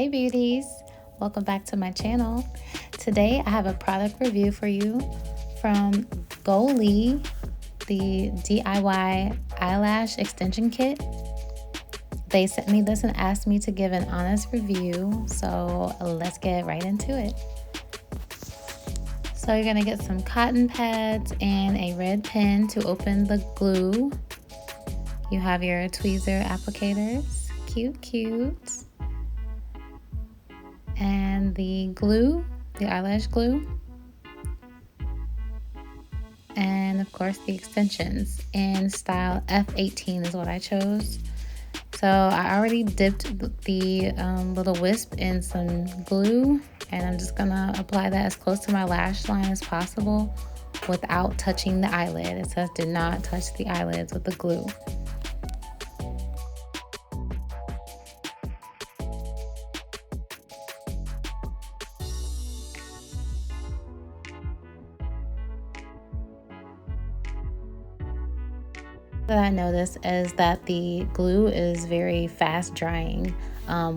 Hey beauties, welcome back to my channel. Today I have a product review for you from GOLLEE, the DIY eyelash extension kit. They sent me this and asked me to give an honest review, so let's get right into it. So you're gonna get some cotton pads and a red pen to open the glue. You have your tweezer applicators, cute. And the glue, the eyelash glue, and of course the extensions in style F18 is what I chose. So I already dipped the little wisp in some glue, and I'm just gonna apply that as close to my lash line as possible without touching the eyelid. It says do not touch the eyelids with the glue. That I noticed is that the glue is very fast drying,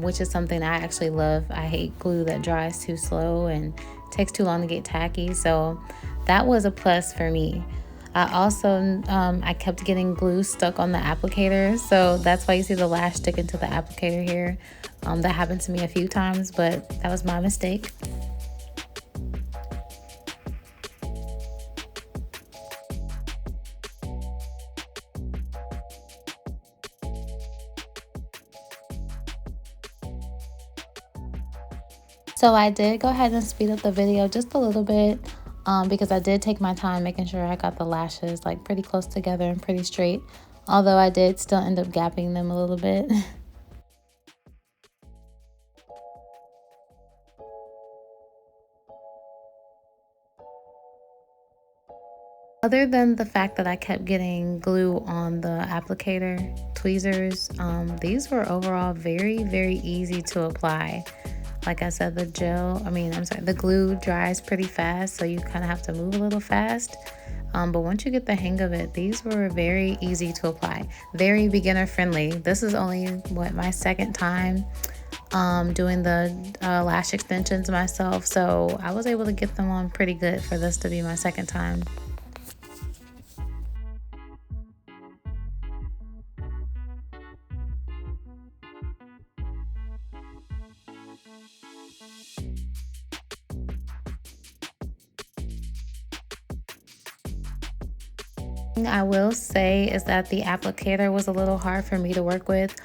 which is something I actually love. I hate glue that dries too slow and takes too long to get tacky, so that was a plus for me. I also I kept getting glue stuck on the applicator, so that's why you see the lash sticking to the applicator here. That happened to me a few times, but that was my mistake. So I did go ahead and speed up the video just a little bit because I did take my time making sure I got the lashes like pretty close together and pretty straight. Although I did still end up gapping them a little bit. Other than the fact that I kept getting glue on the applicator tweezers, these were overall very easy to apply. Like I said, the glue dries pretty fast, so you kind of have to move a little fast. But once you get the hang of it, these were very easy to apply. Very beginner friendly. This is only, my second time doing the lash extensions myself. So I was able to get them on pretty good for this to be my second time. I will say is that the applicator was a little hard for me to work with,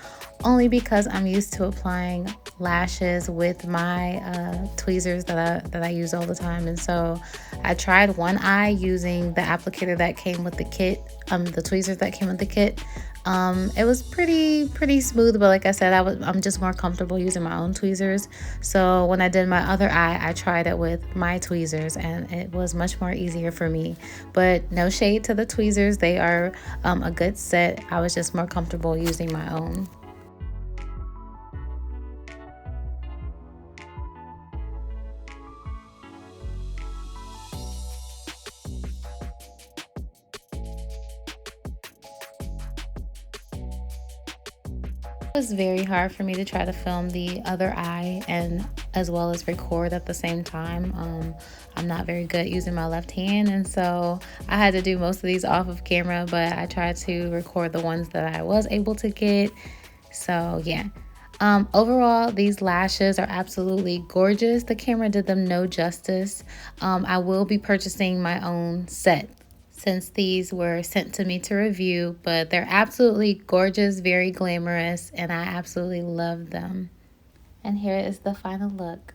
only because I'm used to applying lashes with my tweezers that I use all the time. And so I tried one eye using the applicator that came with the kit, the tweezers that came with the kit. It was pretty smooth, but like I said, I'm just more comfortable using my own tweezers. So when I did my other eye, I tried it with my tweezers, and it was much more easier for me. But no shade to the tweezers, they are a good set. I was just more comfortable using my own. It was very hard for me to try to film the other eye and as well as record at the same time. I'm not very good using my left hand, and so I had to do most of these off of camera, but I tried to record the ones that I was able to get. So yeah. Overall, these lashes are absolutely gorgeous. The camera did them no justice. I will be purchasing my own set since these were sent to me to review, but they're absolutely gorgeous, very glamorous, and I absolutely love them. And here is the final look.